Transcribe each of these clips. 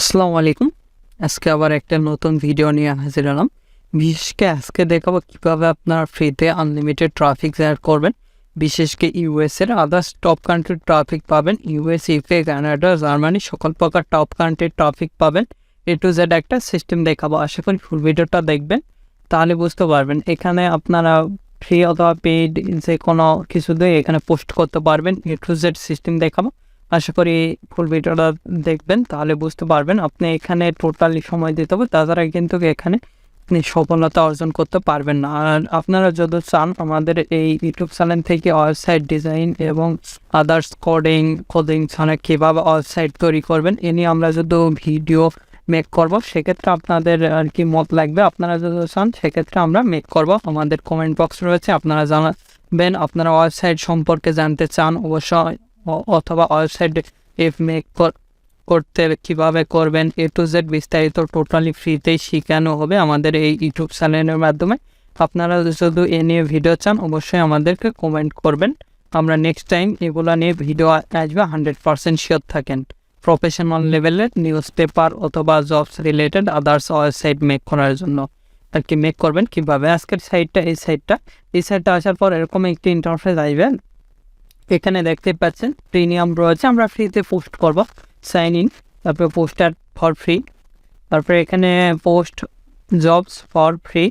আসসালামু আলাইকুম। আজকে আবার একটা নতুন ভিডিও নিয়ে হাজির হলাম। বিশেষ করে আজকে দেখাবো কীভাবে আপনারা ফ্রিতে আনলিমিটেড ট্রাফিক জেনারেট করবেন। বিশেষ করে ইউএসের আদার্স টপ কান্ট্রির ট্রাফিক পাবেন। ইউএস, ইউকে, কানাডা, জার্মানি সকল প্রকার টপ কান্ট্রির ট্রাফিক পাবেন। A to Z একটা সিস্টেম দেখাবো। আশা করি ফুল ভিডিওটা দেখবেন, তাহলে বুঝতে পারবেন। এখানে আপনারা ফ্রি অথবা পেইড যে কোনো কিছু দিয়ে এখানে পোস্ট করতে পারবেন। A to Z সিস্টেম দেখাবো। আশা করি ফুল ভিডিওটা দেখবেন, তাহলে বুঝতে পারবেন। আপনি এখানে টোটালি সময় দিতে হবে, তাছাড়া কিন্তু এখানে আপনি সফলতা অর্জন করতে পারবেন না। আর আপনারা যদি চান আমাদের এই ইউটিউব চ্যানেল থেকে ওয়েবসাইট ডিজাইন এবং আদার্স কোডিং ছাড়া কীভাবে ওয়েবসাইট তৈরি করবেন এ নিয়ে আমরা যদি ভিডিও মেক করব, সেক্ষেত্রে আপনাদের আর কি মত লাগবে। আপনারা যদি চান সেক্ষেত্রে আমরা মেক করব। আমাদের কমেন্ট বক্স রয়েছে, আপনারা জানাবেন আপনারা ওয়েবসাইট সম্পর্কে জানতে চান অবশ্যই, অথবা ওয়েবসাইট মেক করতে কীভাবে করবেন A to Z বিস্তারিত টোটালি ফ্রিতেই শেখানো হবে আমাদের এই ইউটিউব চ্যানেলের মাধ্যমে। আপনারা যদি এ নিয়ে ভিডিও চান অবশ্যই আমাদেরকে কমেন্ট করবেন। আমরা নেক্সট টাইম এগুলো নিয়ে ভিডিও আসবে, 100% শিওর থাকেন। প্রফেশনাল লেভেলের নিউজ পেপার অথবা jobs related others website make করার জন্য আর কি মেক করবেন কীভাবে। আজকের এই সাইটটা আসার পর এরকম একটি ইন্টারফেস আসবে। এখানে দেখতে পাচ্ছেন প্রিমিয়াম রয়েছে, আমরা ফ্রিতে পোস্ট করব। সাইন ইন, তারপরে পোস্টার ফর ফ্রি, তারপরে এখানে পোস্ট জবস ফর ফ্রি।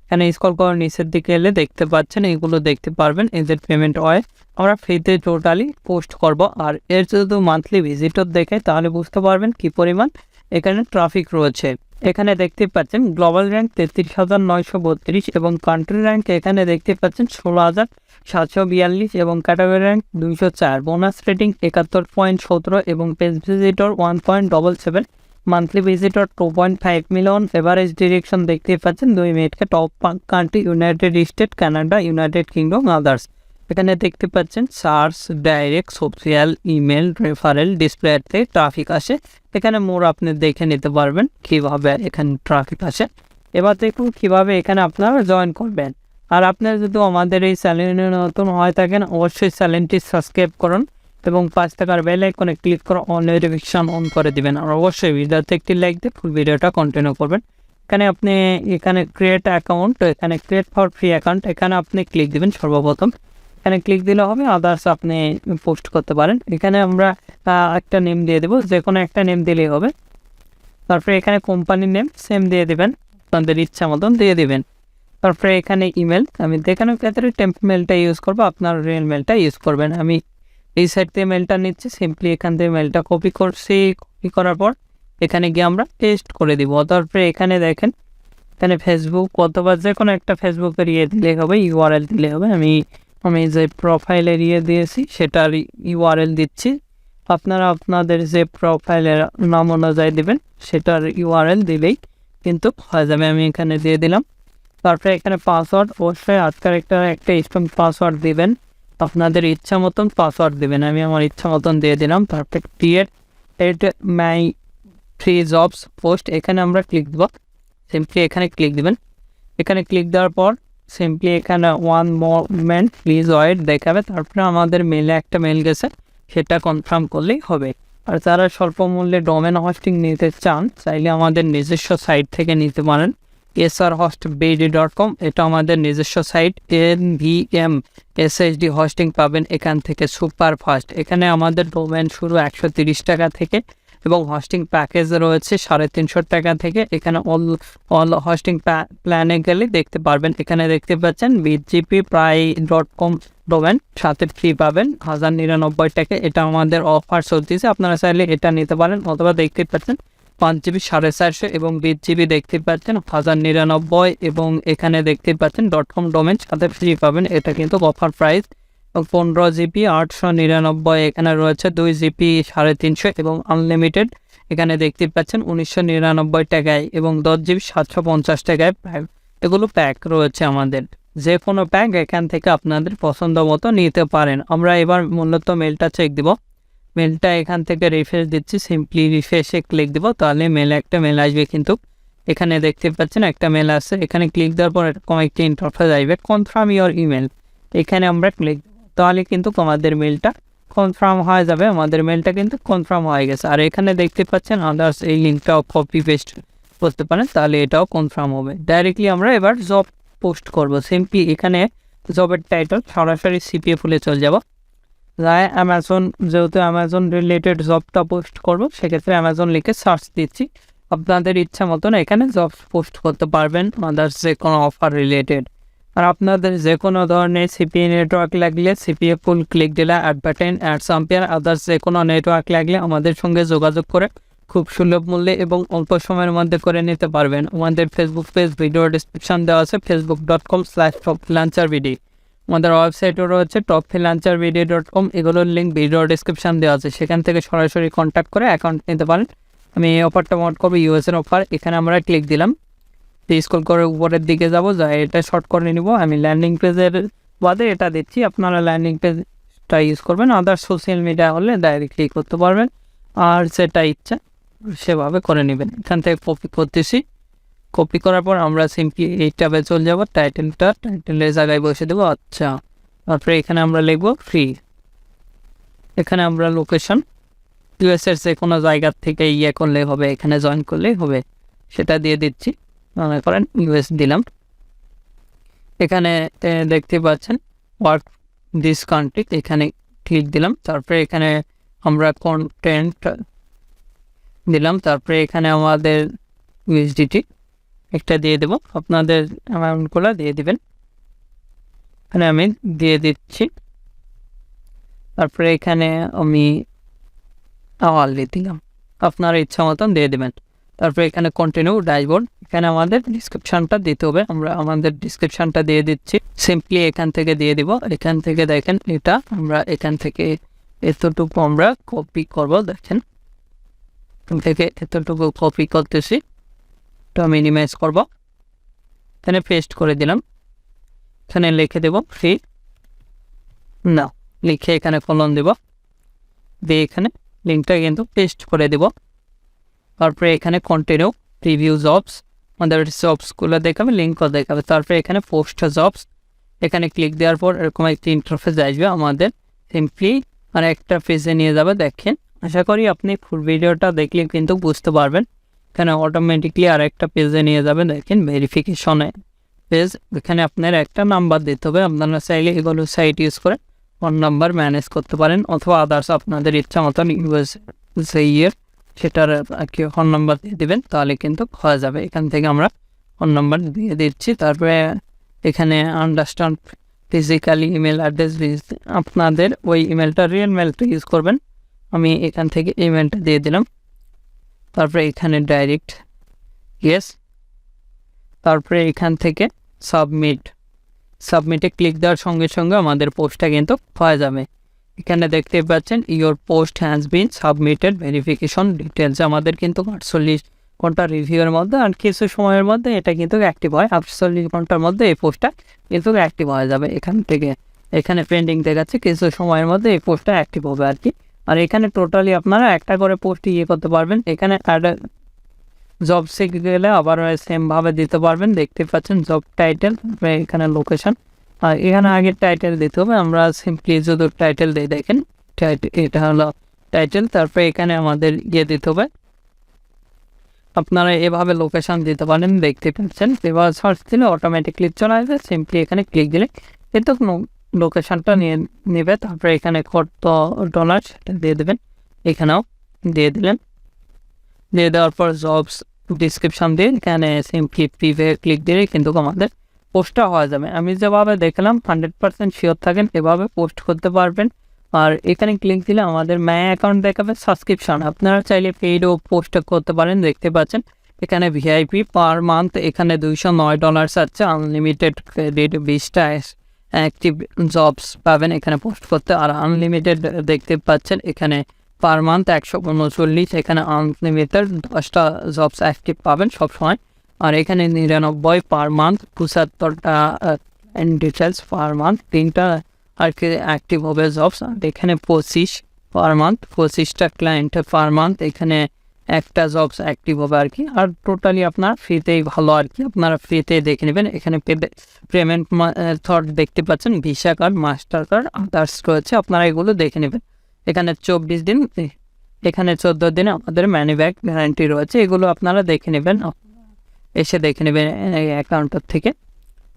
এখানে স্ক্রল করে নিচের দিকে এলে দেখতে পাচ্ছেন এগুলো দেখতে পারবেন। এদের পেমেন্ট হয়, আমরা ফ্রিতে টোটালি পোস্ট করব। আর এর যদি মান্থলি ভিজিটর দেখে তাহলে বুঝতে পারবেন কী পরিমাণ এখানে ট্রাফিক রয়েছে। এখানে দেখতে পাচ্ছেন গ্লোবাল র্যাঙ্ক 33,932 এবং কান্ট্রি র্যাঙ্ক এখানে দেখতে পাচ্ছেন 16,742 এবং ক্যাটাগরি র্যাঙ্ক 204। বোনাস রেটিং 71.17 এবং page visitor 1.77, monthly visitor 2.5 million. Average direction দেখতে পাচ্ছেন 2 মিনিটকে। Top country United State, Canada, United Kingdom, others. এখানে দেখতে পাচ্ছেন search, direct, social, email, referral, ডিসপ্লেতে ট্রাফিক আসে। এখানে মোর আপনি দেখে নিতে পারবেন কীভাবে এখানে ট্রাফিক আসে। এবার দেখুন কীভাবে এখানে আপনারা জয়েন করবেন। আর আপনারা যদি আমাদের এই চ্যানেলে নতুন হয়ে থাকেন অবশ্যই চ্যানেলটি সাবস্ক্রাইব করুন এবং 5 টাকার বেল আইকনে ক্লিক করে অন নোটিফিকেশন অন করে দিবেন। আর অবশ্যই ভিডিওতে একটি লাইক দিয়ে ফুল ভিডিওটা কন্টিনিউ করবেন। এখানে ক্রিয়েট অ্যাকাউন্ট, এখানে ক্রিয়েট ফর ফ্রি অ্যাকাউন্ট, এখানে আপনি ক্লিক দিবেন সর্বপ্রথম। এখানে ক্লিক দিলে হবে, আদার্স আপনি পোস্ট করতে পারেন। এখানে আমরা একটা নেম দিয়ে দেবো, যে কোনো একটা নেম দিলেই হবে। তারপরে এখানে কোম্পানির নেম সেম দিয়ে দেবেন, আপনাদের ইচ্ছা মতন দিয়ে দেবেন। তারপরে এখানে ইমেল, আমি দেখানোর ক্ষেত্রে টেম্প মেলটা ইউজ করবো, আপনার রিয়েল মেলটা ইউজ করবেন। আমি এই সাইড থেকে মেলটা নিচ্ছি, সিম্পলি এখান থেকে মেলটা কপি করছি। কপি করার পর এখানে গিয়ে আমরা পেস্ট করে দিব। তারপরে এখানে দেখেন এখানে ফেসবুক অথবা যে কোনো একটা ফেসবুকের দিলে হবে, ইউআরএল দিলে হবে। আমি যে প্রোফাইলের দিয়েছি সেটার ইউআরএল দিচ্ছি। আপনারা আপনাদের যে প্রোফাইলের নাম অনুযায়ী দেবেন, সেটার ইউআরএল দিলেই কিন্তু হয়ে যাবে। আমি এখানে দিয়ে দিলাম। তারপরে এখানে পাসওয়ার্ড, অবশ্যই আজকের একটা স্ট্রং পাসওয়ার্ড দিবেন, আপনাদের ইচ্ছা মতন পাসওয়ার্ড দেবেন। আমি আমার ইচ্ছা মতন দিয়ে দিলাম। তারপরে ক্রিয়েট মাই ফ্রি জবস পোস্ট, এখানে আমরা ক্লিক দেবো। সিম্পলি এখানে ক্লিক দিবেন। এখানে ক্লিক দেওয়ার পর সিম্পলি এখানে ওয়ান মোমেন্ট প্লিজ ওয়েট দেখাবে। তারপরে আমাদের মেলে একটা মেল গেছে, সেটা কনফার্ম করলেই হবে। আর যারা স্বল্প মূল্যে ডোমেন হোস্টিং নিতে চান চাইলে আমাদের নিজস্ব সাইট থেকে নিতে পারেন। srhostbd.com, এটা আমাদের নিজস্ব সাইট। NVM SSD হোস্টিং পাবেন এখান থেকে সুপার ফাস্ট। এখানে আমাদের ডোমেন শুরু 130 টাকা থেকে এবং হোস্টিং প্যাকেজ রয়েছে 350 টাকা থেকে। এখানে অল হোস্টিং প্ল্যানে গেলে দেখতে পারবেন, এখানে দেখতে পাচ্ছেন bgp.com ডোমেন সাথে ফ্রি পাবেন 1099 টাকা। এটা আমাদের অফার চলতেছে, আপনারা চাইলে এটা নিতে পারেন। অথবা দেখতে পাচ্ছেন 5 GB 450 এবং 20 GB দেখতে পাচ্ছেন 1099 এবং এখানে দেখতে পাচ্ছেন .com ডোমেন সাথে ফ্রি পাবেন। এটা কিন্তু অফার প্রাইস। 15 GB 899, এখানে রয়েছে 2 GB 350 এবং আনলিমিটেড এখানে দেখতে পাচ্ছেন 1999 টাকায় এবং 10 GB 750 টাকায় এগুলো প্যাক রয়েছে আমাদের। যে কোনো প্যাক এখান থেকে আপনাদের পছন্দ মতো নিতে পারেন। আমরা এবার মূলত মেলটা চেক দিব। মেলটা এখান থেকে রিফ্রেশ দিচ্ছি, সিম্পলি রিফ্রেশে ক্লিক দিব, তাহলে একটা মেল আসবে। কিন্তু এখানে দেখতে পাচ্ছেন একটা মেল আসছে। এখানে ক্লিক দেওয়ার পর কয়েকটি ইন্টারফেস আসবে, কনফার্ম ইওর ইমেল, এখানে আমরা ক্লিক, তাহলে কিন্তু আমাদের মেলটা কনফার্ম হয়ে যাবে, আমাদের মেলটা কিন্তু কনফার্ম হয়ে গেছে। আর এখানে দেখতে পাচ্ছেন আদার্স, এই লিঙ্কটাও কপি পেস্ট করতে পারেন, তাহলে এটাও কনফার্ম হবে। ডাইরেক্টলি আমরা এবার জব পোস্ট করব। সিম্পলি এখানে জবের টাইটেল সরাসরি সিপিএ ফুলে চলে যাব, যাই অ্যামাজন, যেহেতু অ্যামাজন রিলেটেড জবটা পোস্ট করব সেক্ষেত্রে অ্যামাজন লিখে সার্চ দিচ্ছি। আপনাদের ইচ্ছা মতন এখানে জব পোস্ট করতে পারবেন, আদার্স যে কোনো অফার রিলেটেড। আর আপনাদের যে কোনো ধরনের সিপিএ নেটওয়ার্ক লাগলে সিপিএ ফুল ক্লিক দিলে অ্যাডভার্টাইন অ্যাডস আম্পিয়ার আদার্স যে কোনো নেটওয়ার্ক লাগলে আমাদের সঙ্গে যোগাযোগ করে খুব সুলভ মূল্যে এবং অল্প সময়ের মধ্যে করে নিতে পারবেন। আমাদের ফেসবুক পেজ ভিডিও ডিসক্রিপশন দেওয়া আছে facebook.com/topfreelancervd। আমাদের ওয়েবসাইটও রয়েছে topfreelancervd.com, এগুলোর লিঙ্ক ভিডিও ডিসক্রিপশন দেওয়া আছে, সেখান থেকে সরাসরি কন্ট্যাক্ট করে অ্যাকাউন্ট নিতে পারেন। আমি এই অফারটা মট করবো ইউএসের অফার, এখানে আমরা ক্লিক দিলাম, স্ক্রল করে উপরের দিকে যাব, যা এটা শর্ট করে নিব। আমি ল্যান্ডিং পেজের বাদে এটা দিচ্ছি, আপনারা ল্যান্ডিং পেজটা ইউজ করবেন। আদার সোশ্যাল মিডিয়া হলে ডাইরেক্টলি করতে পারবেন, আর যেটা ইচ্ছা সেভাবে করে নেবেন। এখান থেকে কপি করতেছি, কপি করার পর আমরা সিম্পলি এই ট্যাবে চলে যাব, টাইটেলের জায়গায় বসে দেবো। আচ্ছা, তারপরে এখানে আমরা লিখব ফ্রি, এখানে আমরা লোকেশন ইউএসের যে কোনো জায়গার থেকে করলে হবে, এখানে জয়েন করলেই হবে, সেটা দিয়ে দিচ্ছি। মনে করেন ইউএস দিলাম, এখানে দেখতে পাচ্ছেন ওয়ার্ক দিস কান্ট্রি, এখানে ক্লিক দিলাম। তারপরে এখানে আমরা কন্টেন্ট দিলাম, তারপরে এখানে আমাদের ইউএসডিটি একটা দিয়ে দেব, আপনাদের অ্যামাউন্টগুলো দিয়ে দিবেন, এখানে আমি দিয়ে দিচ্ছি। তারপরে এখানে আমি আওয়ারলি দিলাম, আপনারা ইচ্ছা মতন দিয়ে দেবেন। তারপরে এখানে কন্টিনিউ ড্যাশবোর্ড, এখানে আমাদের ডিসক্রিপশানটা দিতে হবে, আমরা আমাদের ডিসক্রিপশানটা দিয়ে দিচ্ছি। সিম্পলি এখান থেকে দিয়ে দিব, এখান থেকে দেখেন এটা আমরা এখান থেকে এতটুকু আমরা কপি করব, দেখেন এখান থেকে এতটুকু কপি করতেছি, এটা মিনিমাইজ করব, এখানে পেস্ট করে দিলাম, এখানে লিখে দেব ফ্রি না, লিখে এখানে কলন দেব, দিয়ে এখানে লিঙ্কটা কিন্তু পেস্ট করে দেব। তারপরে এখানে কন্টিনিউ প্রিভিউ জবস, আমাদের জবসগুলো দেখাবে, লিঙ্কও দেখাবে। তারপরে এখানে পোস্ট জবস, এখানে ক্লিক দেওয়ার পর এরকম একটি ইন্টারফেস আসবে, আমাদের সিম্পলি আর একটা পেজে নিয়ে যাবে। দেখেন, আশা করি আপনি ফুল ভিডিওটা দেখলে কিন্তু বুঝতে পারবেন। এখানে অটোমেটিকলি আর একটা পেজে নিয়ে যাবে, দেখেন ভেরিফিকেশনে পেজ, এখানে আপনার একটা নাম্বার দিতে হবে। আপনারা চাইলে এগুলো সাইট ইউজ করে ফোন নাম্বার ম্যানেজ করতে পারেন, অথবা আদার্স আপনাদের ইচ্ছা মতন ইউএস সেটার কি ফোন নাম্বার দিয়ে দেবেন, তাহলে কিন্তু হয়ে যাবে। এখান থেকে আমরা ফোন নাম্বার দিয়ে দিচ্ছি। তারপরে এখানে আন্ডারস্ট্যান্ড ফিজিক্যালি ইমেল অ্যাড্রেস, আপনাদের ওই ইমেলটা রিয়েল মেলটা ইউজ করবেন। আমি এখান থেকে ইমেলটা দিয়ে দিলাম, তারপরে এখানে ডাইরেক্ট ইয়েস, তারপরে এখান থেকে সাবমিটে ক্লিক দেওয়ার সঙ্গে সঙ্গে আমাদের পোস্টটা কিন্তু হয়ে যাবে। এখানে দেখতে পাচ্ছেন your post has been submitted, verification details, আমাদের কিন্তু 48 ঘন্টা রিভিউয়ের মধ্যে আর কিছু সময়ের মধ্যে এটা কিন্তু অ্যাক্টিভ হয়। 48 ঘন্টার মধ্যে এই পোস্টটা কিন্তু অ্যাক্টিভ হয়ে যাবে। এখান থেকে এখানে পেন্ডিং দেখাচ্ছে, কিছু সময়ের মধ্যে এই পোস্টটা অ্যাক্টিভ হবে আর কি। আর এখানে টোটালি আপনারা একটা করে পোস্ট করতে পারবেন। এখানে অ্যাড জব শিখে গেলে আবার সেমভাবে দিতে পারবেন, দেখতে পাচ্ছেন জব টাইটেল, এখানে লোকেশন, আর এখানে আগের টাইটেল দিতে হবে। আমরা সিম্পলি যদি টাইটেল দিই, দেখেন এটা হলো টাইটেল, তারপরে এখানে আমাদের দিতে হবে। আপনারা এভাবে লোকেশন দিতে পারেন, দেখতে পাচ্ছেন। এবার সার্চ দিলে অটোমেটিকলি চলে আসবে, সিম্পলি এখানে ক্লিক দিলে এতো লোকেশনটা নিয়ে নেবে। তারপরে এখানে কত ডলার সেটা দিয়ে দেবেন, এখানেও দিয়ে দিলেন। দিয়ে দেওয়ার পর জবস ডিসক্রিপশান দিয়ে এখানে সিম্পলি প্রিভে ক্লিক দিলে কিন্তু আমাদের পোস্টটা হয়ে যাবে। আমি যেভাবে দেখলাম 100% শিওর থাকেন এভাবে পোস্ট করতে পারবেন। আর এখানে ক্লিক দিলে আমাদের মাই অ্যাকাউন্ট দেখাবে সাবস্ক্রিপশন, আপনারা চাইলে পেইডও পোস্ট করতে পারেন। দেখতে পাচ্ছেন এখানে ভিআইপি পার মান্থ এখানে $209 আছে, আনলিমিটেড ক্রেডিট 20টা অ্যাক্টিভ জবস পাবেন এখানে পোস্ট করতে। আর আনলিমিটেড দেখতে পাচ্ছেন এখানে পার মান্থ 139, এখানে আনলিমিটেড 10টা জবস অ্যাক্টিভ পাবেন সবসময়। আর এখানে 99 পার মান্থ, 75টা ডিটেলস পার মান্থ, 3টা আর কি অ্যাক্টিভ হবে জবস। আর এখানে 25 পার মান্থ, 25টা ক্লায়েন্ট পার মান্থ, এখানে একটা জবস অ্যাক্টিভ হবে আর কি। আর টোটালি আপনার ফ্রিতেই ভালো আর কি, আপনারা ফ্রিতে দেখে নেবেন। এখানে পেমেন্ট মেথড দেখতে পাচ্ছেন, visa card, master card, others রয়েছে, আপনারা এগুলো দেখে নেবেন। এখানে 24 দিন, এখানে 14 দিন আমাদের মানি ব্যাক গ্যারান্টি রয়েছে। এগুলো আপনারা দেখে নেবেন, এসে দেখে নেবেন এই অ্যাকাউন্টের থেকে।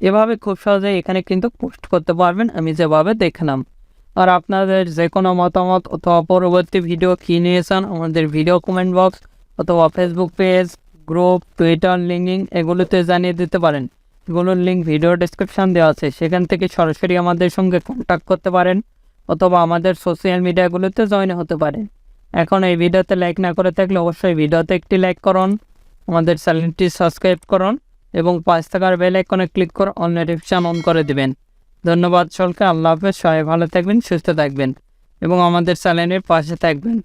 এভাবে খুব সহজে এখানে কিন্তু পোস্ট করতে পারবেন, আমি যেভাবে দেখলাম। আর আপনাদের যে কোনো মতামত অথবা পরবর্তী ভিডিও কী নিয়েছেন আমাদের ভিডিও কমেন্ট বক্স অথবা Facebook page, group, Twitter, linking এগুলোতে জানিয়ে দিতে পারেন। এগুলোর লিঙ্ক ভিডিও ডেসক্রিপশান দেওয়া আছে, সেখান থেকে সরাসরি আমাদের সঙ্গে কন্ট্যাক্ট করতে পারেন অথবা আমাদের সোশ্যাল মিডিয়াগুলোতে জয়েন হতে পারেন। এখন এই ভিডিওতে লাইক না করে থাকলে অবশ্যই ভিডিওতে একটি লাইক করুন, আমাদের চ্যানেলটি সাবস্ক্রাইব করুন এবং 5 টাকার বেল আইকনে ক্লিক করে অল নোটিফিকেশন অন করে দেবেন। ধন্যবাদ সকলকে, আল্লাহ হাফেজ। সবাই ভালো থাকবেন, সুস্থ থাকবেন এবং আমাদের চ্যানেলের পাশে থাকবেন।